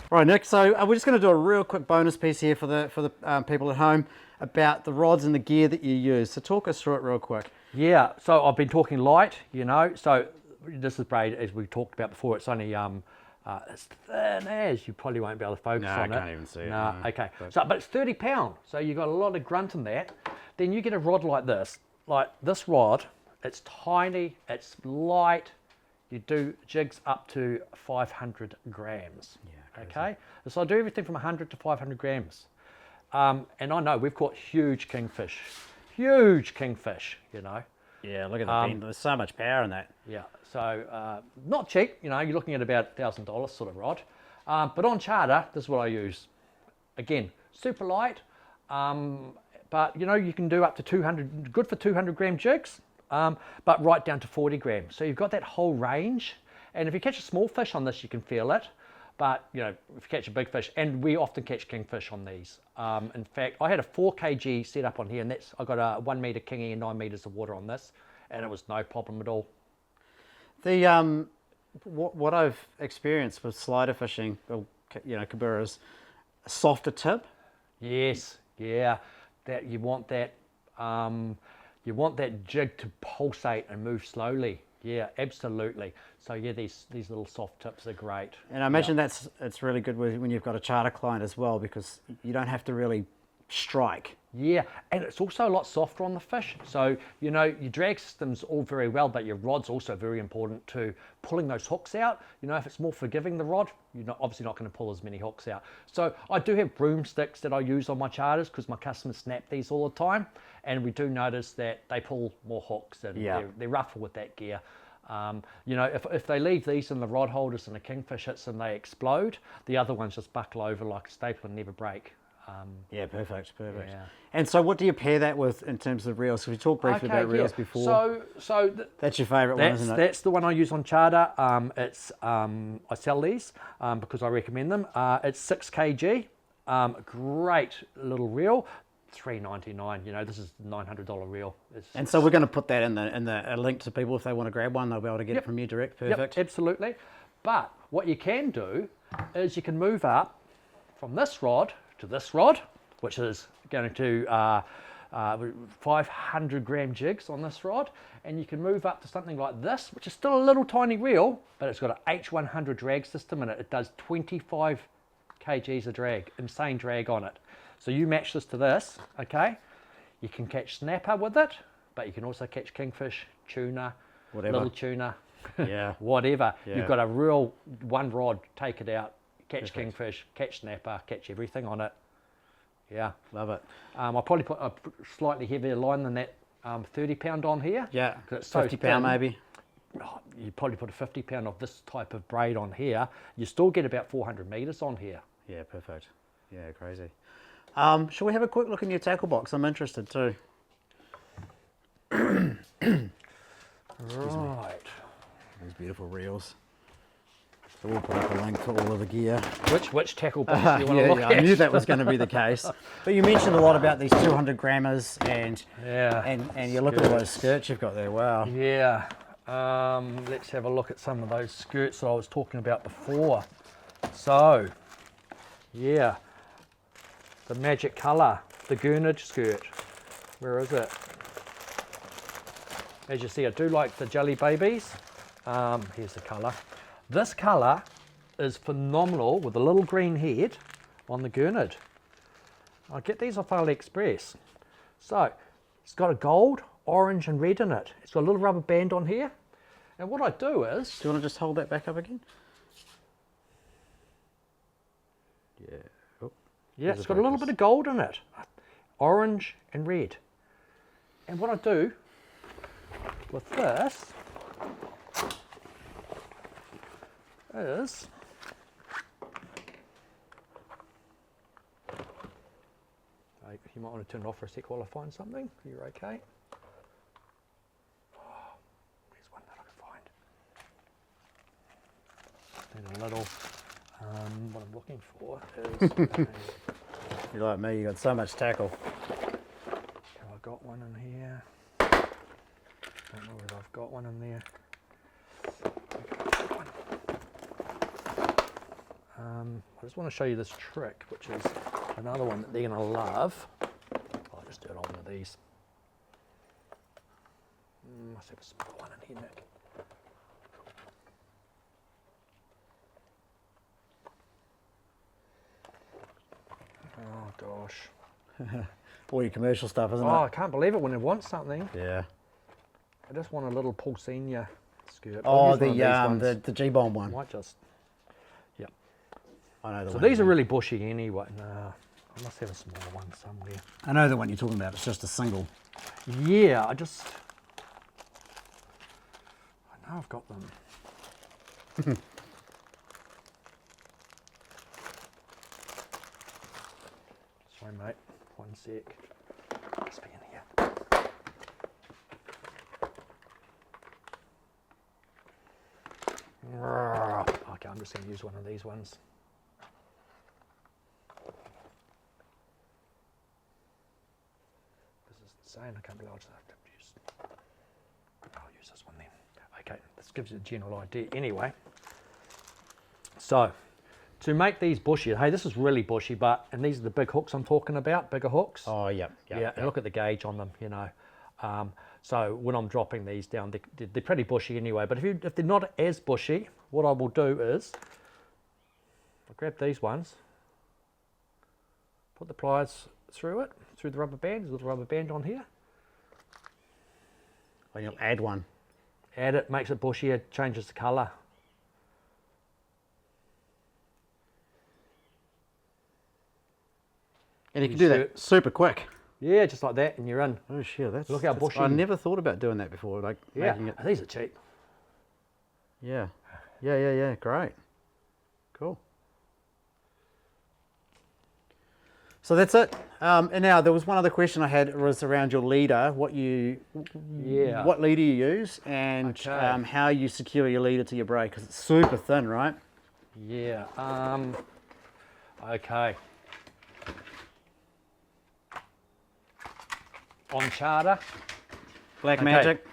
Right, Nick, so we're just going to do a real quick bonus piece here for the people at home about the rods and the gear that you use. So talk us through it real quick. Yeah, so I've been talking light, you know, so this is braid, as we talked about before, it's only, it's thin as, you probably won't be able to focus on it. No, I can't even see it. No, okay, but it's 30 pound, so you've got a lot of grunt in that. Then you get a rod like this rod, it's tiny, it's light, you do jigs up to 500 grams, okay? So I do everything from 100 to 500 grams. And I know we've caught huge kingfish, you know. Yeah, look at the bend. There's so much power in that. Yeah, so not cheap, you know, you're looking at about $1,000 sort of rod. But on charter, this is what I use. Again, super light, but you know, you can do up to 200, good for 200 gram jigs, but right down to 40 grams. So you've got that whole range. And if you catch a small fish on this, you can feel it. But you know, if you catch a big fish, and we often catch kingfish on these. In fact, I had a 4 kg set up on here, and I got a 1 meter kingy and 9 meters of water on this, and it was no problem at all. The what I've experienced with slider fishing, you know, Kubura, is a softer tip. Yes, yeah, that you want that jig to pulsate and move slowly. Yeah, absolutely. So yeah, these little soft tips are great. And I imagine it's really good when you've got a charter client as well, because you don't have to really strike. Yeah, and it's also a lot softer on the fish. So, you know, your drag system's all very well, but your rod's also very important to pulling those hooks out. You know, if it's more forgiving, the rod, you're obviously not going to pull as many hooks out. So I do have broomsticks that I use on my charters because my customers snap these all the time. And we do notice that they pull more hooks and they're rougher with that gear. You know, if they leave these in the rod holders and the kingfish hits and they explode, the other ones just buckle over like a staple and never break. Yeah, perfect. Yeah. And so what do you pair that with in terms of reels? So we talked briefly about reels before. That's your favourite one, isn't it? That's the one I use on charter. I sell these because I recommend them. It's 6 kg, great little reel. $3.99. You know, this is a $900 reel. And so we're going to put that in the link to people if they want to grab one. They'll be able to get it from you direct. Perfect. Yep, absolutely. But what you can do is you can move up from this rod to this rod, which is going to 500 gram jigs on this rod, and you can move up to something like this, which is still a little tiny reel, but it's got an H100 drag system in it. It does 25 kgs of drag, insane drag on it. So you match this to this, okay? You can catch snapper with it, but you can also catch kingfish, tuna, little tuna, whatever. Yeah. You've got a real one rod, take it out, catch kingfish, catch snapper, catch everything on it. Yeah. Love it. I'll probably put a slightly heavier line than that 30 pound on here. Yeah, it's 50 pound maybe. Oh, you probably put a 50 pound of this type of braid on here. You still get about 400 meters on here. Yeah, perfect. Yeah, crazy. Shall we have a quick look in your tackle box? I'm interested too. Right. These beautiful reels. So we'll put up a link to all of the gear. Which tackle box do you want to look at? I knew that was going to be the case. But you mentioned a lot about these 200 grammers and you look at all those skirts you've got there. Wow. Yeah. Let's have a look at some of those skirts that I was talking about before. So, yeah. The magic colour, the Gurnage skirt. Where is it? As you see, I do like the jelly babies. Here's the colour. This colour is phenomenal with a little green head on the Gurnard. I get these off AliExpress. So, it's got a gold, orange and red in it. It's got a little rubber band on here. And what I do is... Do you want to just hold that back up again? Yeah. Yeah, it's got a little bit of gold in it, orange and red. And what I do with this is you might want to turn it off for a sec while I find something. You're okay. Oh, there's one that I can find. Need a little. What I'm looking for is. You're like me, you got so much tackle. Have I got one in here? Don't know whether I've got one in there. I just want to show you this trick, which is another one that they're going to love. I'll just do it on one of these. Must have a small one in here, Nick. Oh gosh. All your commercial stuff, isn't Oh, I it? can't believe it when I want something. Yeah. I just want a little Pulsenia skirt. Oh, I'll use one of these ones. the G-bomb one. Might just, yeah. I know the So one. these are really bushy anyway. No, I must have a smaller one somewhere. I know the one you're talking about. It's just a single. Yeah, I know I've got them. Sorry, mate. One sec. Must be in here. Okay, I'm just going to use one of these ones. This is insane. I can't believe I'll just have to use. I'll use this one then. Okay, this gives you a general idea anyway. So, to make these bushy, hey, this is really bushy, and these are the big hooks I'm talking about, bigger hooks. Oh, yeah. Yeah, and look at the gauge on them, you know. So when I'm dropping these down, they're pretty bushy anyway. But if they're not as bushy, what I will do is, I'll grab these ones, put the pliers through the rubber band. There's a little rubber band on here. And you'll add one. Add it, makes it bushier, changes the colour. And you can do that super quick. Yeah, just like that, and you're in. Oh, shit. Look how bushy. I never thought about doing that before. Like Yeah, making it. these are cheap. Yeah. Yeah. Great. Cool. So that's it. And now there was one other question I had was around your leader, what leader you use, and Okay. how you secure your leader to your braid, because it's super thin, right? Yeah. Okay. On charter. Black Okay. Magic.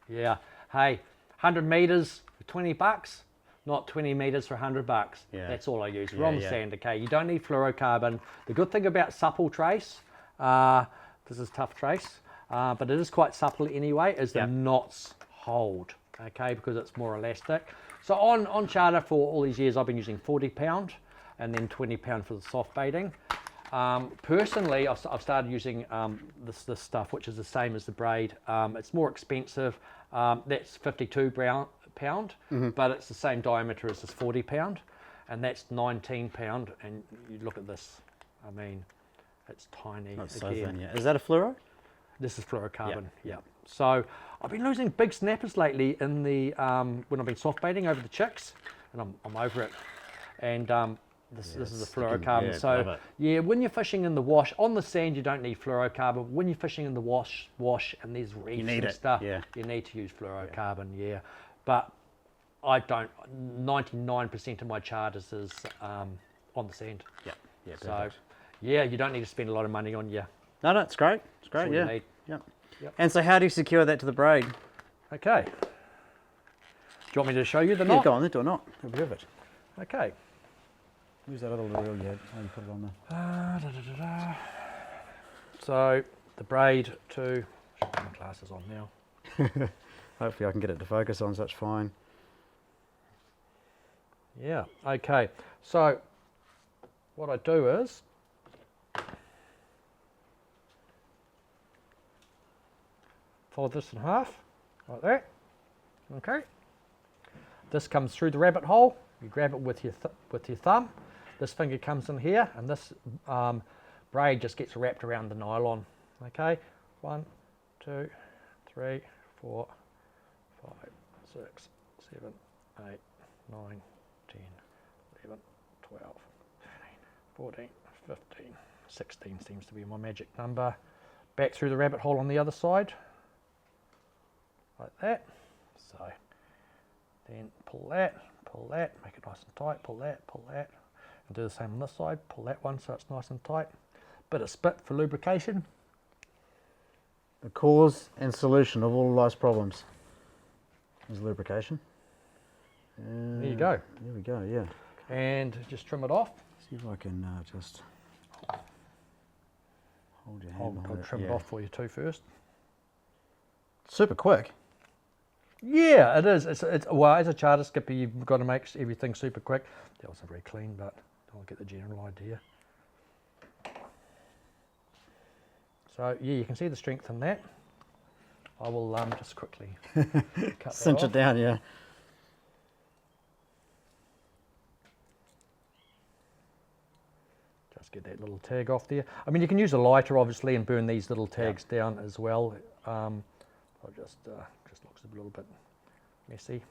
Yeah. Hey, 100 meters for 20 bucks, not 20 meters for 100 bucks. Yeah. That's all I use. Yeah, Rom yeah. sand, okay? You don't need fluorocarbon. The good thing about supple trace, this is tough trace, but it is quite supple anyway, is the Yep. knots hold, okay? Because it's more elastic. So on charter for all these years, I've been using 40 pound and then 20 pound for the soft baiting. Personally, I've started using this stuff, which is the same as the braid. It's more expensive. That's 52 pound, but it's the same diameter as this 40 pound, and that's 19 pound. And you look at this, I mean, it's tiny. That's so again. thin, yeah. Is that a fluoro? This is fluorocarbon, yeah. So I've been losing big snappers lately in the when I've been soft baiting over the chicks, and I'm over it. And this is a fluorocarbon. yeah, So love it. yeah, when you're fishing in the wash, on the sand you don't need fluorocarbon. When you're fishing in the wash and there's reefs need and it, stuff, yeah. you need to use fluorocarbon, yeah. But I don't. 99% of my charters is on the sand. Yeah. Yeah. So Perfect. yeah, you don't need to spend a lot of money on you. No, it's great. It's great, all you yeah. need. Yep. Yep. And so how do you secure that to the braid? Okay. Do you want me to show you the Yeah, knot? go on, then do a knot. That'd be perfect. Okay. Use that other little reel you had. Oh, you put it on there. So the braid to, should put my glasses on now. Hopefully I can get it to focus on such fine. Yeah, okay. So what I do is, fold this in half, like that, okay. This comes through the rabbit hole, you grab it with your thumb, this finger comes in here, and this braid just gets wrapped around the nylon, okay. 1, 2, 3, 4, 5, 6, 7, 8, 9, 10, 11, 12, 13, 14, 15, 16 seems to be my magic number. Back through the rabbit hole on the other side, like that. So then pull that, make it nice and tight, pull that, and do the same on this side, pull that one so it's nice and tight. Bit of spit for lubrication. The cause and solution of all life's problems is lubrication. There you go. There we go, yeah. and just trim it off. See if I can just hold your hand. I'll trim it off for you too first. Super quick. Yeah, it is. Well, as a charter skipper, you've got to make everything super quick. That wasn't very clean, but I'll get the general idea. So yeah, you can see the strength in that. I will just quickly cut cinch it down, yeah. Just get that little tag off there. I mean, you can use a lighter obviously and burn these little tags down as well. I'll just looks a little bit messy.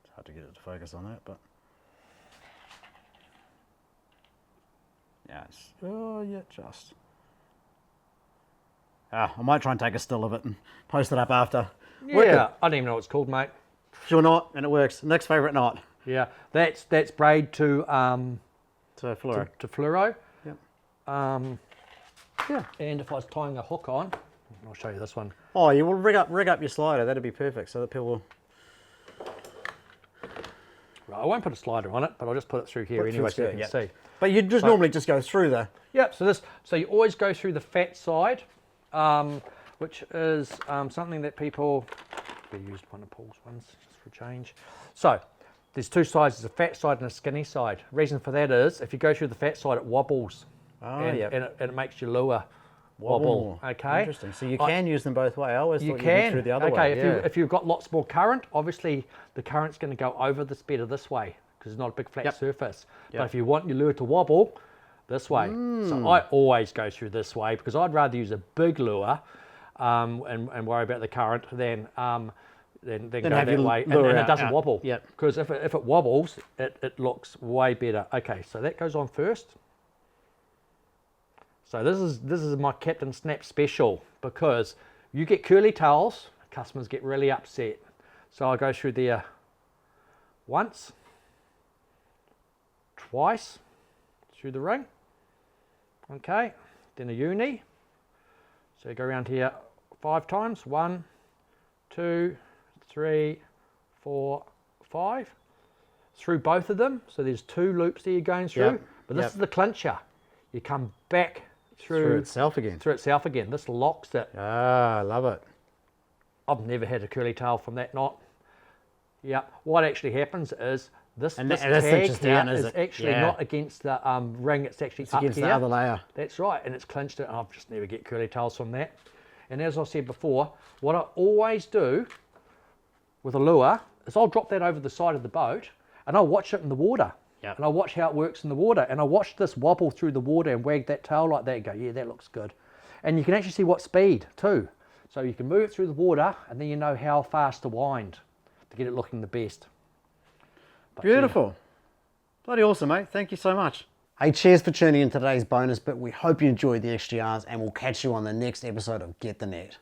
It's hard to get it to focus on that, but yeah, just. I might try and take a still of it and post it up after. Yeah, I don't even know what it's called, mate. Sure not, and it works. Next favourite knot. Yeah, that's braid to fluoro. To fluoro. Yep. Yeah. And if I was tying a hook on, I'll show you this one. Oh, you will rig up your slider. That'd be perfect, so that people will. Right, I won't put a slider on it, but I'll just put it through here anyway, so you can see. But you just normally just go through the. Yep. So you always go through the fat side, which is something that people. We used one of Paul's ones just for change. So there's two sides, there's a fat side and a skinny side. Reason for that is if you go through the fat side, it wobbles. Oh, and it makes your lure wobble. Okay. Interesting. So you can use them both ways. I always thought you can through the other way. Okay. If you've got lots more current, obviously the current's going to go over the speeder this way because it's not a big flat surface. But if you want your lure to wobble, this way. So I always go through this way because I'd rather use a big lure and worry about the current than go that way, and it doesn't wobble. Yep. Because if it wobbles, it looks way better. Okay, so that goes on first. So this is my Captain Snap special because you get curly tails, customers get really upset. So I go through there once, twice through the ring. Okay, then a uni. So you go around here 5 times. 1, 2, 3, 4, 5. Through both of them. So there's 2 loops there you're going through. Yep. But this is the clincher. You come back through itself again. Through itself again. This locks it. Ah, I love it. I've never had a curly tail from that knot. Yeah. What actually happens is this tag here is actually not against the ring. It's actually up against here. The other layer. That's right, and it's clinched it. I've just never get curly tails from that. And as I said before, what I always do with a lure is I'll drop that over the side of the boat and I'll watch it in the water. Yep. And I'll watch how it works in the water. And I watch this wobble through the water and wag that tail like that and go, yeah, that looks good. And you can actually see what speed too. So you can move it through the water and then you know how fast to wind to get it looking the best. But beautiful. Bloody awesome, mate. Thank you so much. Hey, cheers for tuning in today's bonus, but we hope you enjoyed the XGRs and we'll catch you on the next episode of Get the Net.